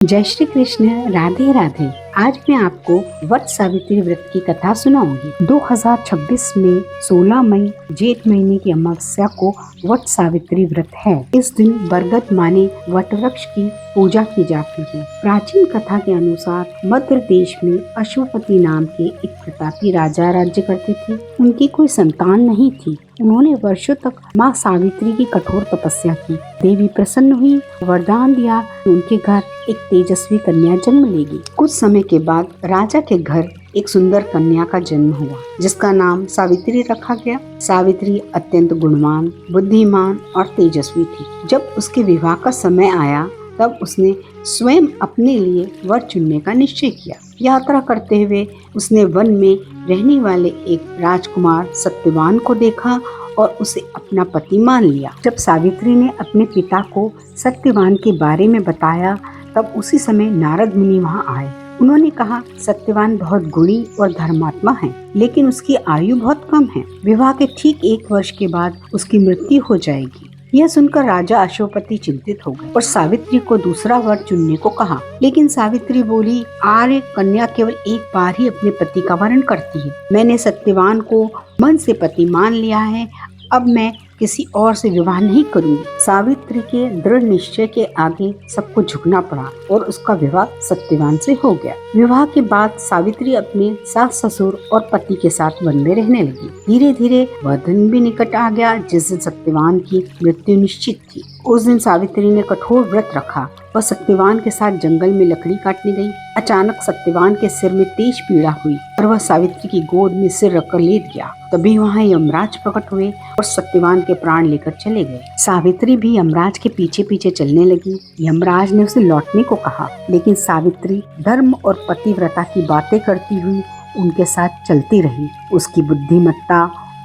जय श्री कृष्ण। राधे राधे। आज मैं आपको वट सावित्री व्रत की कथा सुनाऊंगी। 2026 में 16 मई जेठ महीने की अमावस्या को वट सावित्री व्रत है। इस दिन बरगद माने वट वृक्ष की पूजा की जाती है। प्राचीन कथा के अनुसार मध्य देश में अशोपति नाम के एक प्रतापी राजा राज्य करते थे। उनकी कोई संतान नहीं थी। उन्होंने वर्षों तक माँ सावित्री की कठोर तपस्या की। देवी प्रसन्न हुई, वरदान दिया कि उनके घर एक तेजस्वी कन्या जन्म लेगी। कुछ समय के बाद राजा के घर एक सुंदर कन्या का जन्म हुआ, जिसका नाम सावित्री रखा गया। सावित्री अत्यंत गुणवान, बुद्धिमान और तेजस्वी थी। जब उसके विवाह का समय आया, तब उसने स्वयं अपने लिए वर चुनने का निश्चय किया। यात्रा करते हुए उसने वन में रहने वाले एक राजकुमार सत्यवान को देखा और उसे अपना पति मान लिया। जब सावित्री ने अपने पिता को सत्यवान के बारे में बताया, तब उसी समय नारद मुनि वहां आए। उन्होंने कहा, सत्यवान बहुत गुणी और धर्मात्मा है, लेकिन उसकी आयु बहुत कम है। विवाह के ठीक 1 वर्ष के बाद उसकी मृत्यु हो जाएगी। यह सुनकर राजा अशोपति चिंतित हो गए और सावित्री को दूसरा वर चुनने को कहा। लेकिन सावित्री बोली, आर्य कन्या केवल एक बार ही अपने पति का वरण करती है। मैंने सत्यवान को मन से पति मान लिया है, अब मैं किसी और से विवाह नहीं करूंगी। सावित्री के दृढ़ निश्चय के आगे सबको झुकना पड़ा और उसका विवाह सत्यवान से हो गया। विवाह के बाद सावित्री अपने सास ससुर और पति के साथ वन में रहने लगी। धीरे धीरे वह दिन भी निकट आ गया जिस दिन सत्यवान की मृत्यु निश्चित थी। उस दिन सावित्री ने कठोर व्रत रखा। वह सत्यवान के साथ जंगल में लकड़ी काटने गई। अचानक सत्यवान के सिर में तेज पीड़ा हुई और वह सावित्री की गोद में सिर रखकर लेट गया। तभी वहाँ यमराज प्रकट हुए और सत्यवान के प्राण लेकर चले गए। सावित्री भी यमराज के पीछे पीछे चलने लगी। यमराज ने उसे लौटने को कहा, लेकिन सावित्री धर्म और पतिव्रता की बातें करती हुई उनके साथ चलती रही। उसकी बुद्धिमत्ता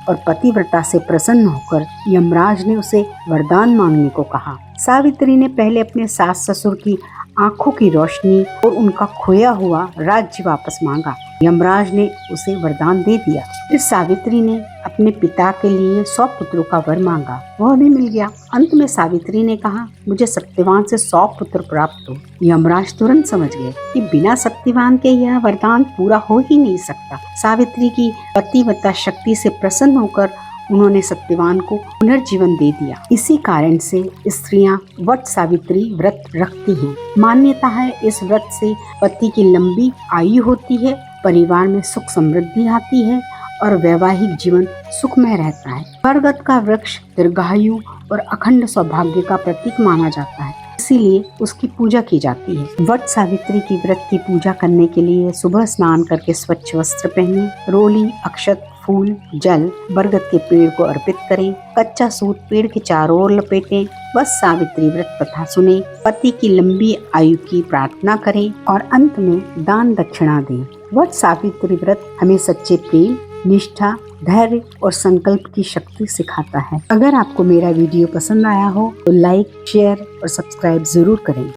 और पतिव्रता से प्रसन्न होकर यमराज ने उसे वरदान मांगने को कहा। सावित्री ने पहले अपने सास ससुर की आंखों की रोशनी और उनका खोया हुआ राज्य वापस मांगा। यमराज ने उसे वरदान दे दिया। फिर सावित्री ने अपने पिता के लिए 100 पुत्रों का वर मांगा, वह भी मिल गया। अंत में सावित्री ने कहा, मुझे सत्यवान से 100 पुत्र प्राप्त हो। यमराज तुरंत समझ गए कि बिना सत्यवान के यह वरदान पूरा हो ही नहीं सकता। सावित्री की पतिव्रता शक्ति से प्रसन्न होकर उन्होंने सत्यवान को पुनर्जीवन दे दिया। इसी कारण से स्त्रियां वट सावित्री व्रत रखती हैं। मान्यता है इस व्रत से पति की लंबी आयु होती है, परिवार में सुख समृद्धि आती है और वैवाहिक जीवन सुखमय रहता है। बरगद का वृक्ष दीर्घायु और अखंड सौभाग्य का प्रतीक माना जाता है, इसीलिए उसकी पूजा की जाती है। वट सावित्री की व्रत की पूजा करने के लिए सुबह स्नान करके स्वच्छ वस्त्र पहने, रोली, अक्षत, फूल, जल बरगद के पेड़ को अर्पित करें। कच्चा सूत पेड़ के चारों ओर लपेटें। बस सावित्री व्रत कथा सुने, पति की लंबी आयु की प्रार्थना करें और अंत में दान दक्षिणा दें। वट सावित्री व्रत हमें सच्चे प्रेम, निष्ठा, धैर्य और संकल्प की शक्ति सिखाता है। अगर आपको मेरा वीडियो पसंद आया हो तो लाइक, शेयर और सब्सक्राइब जरूर करें।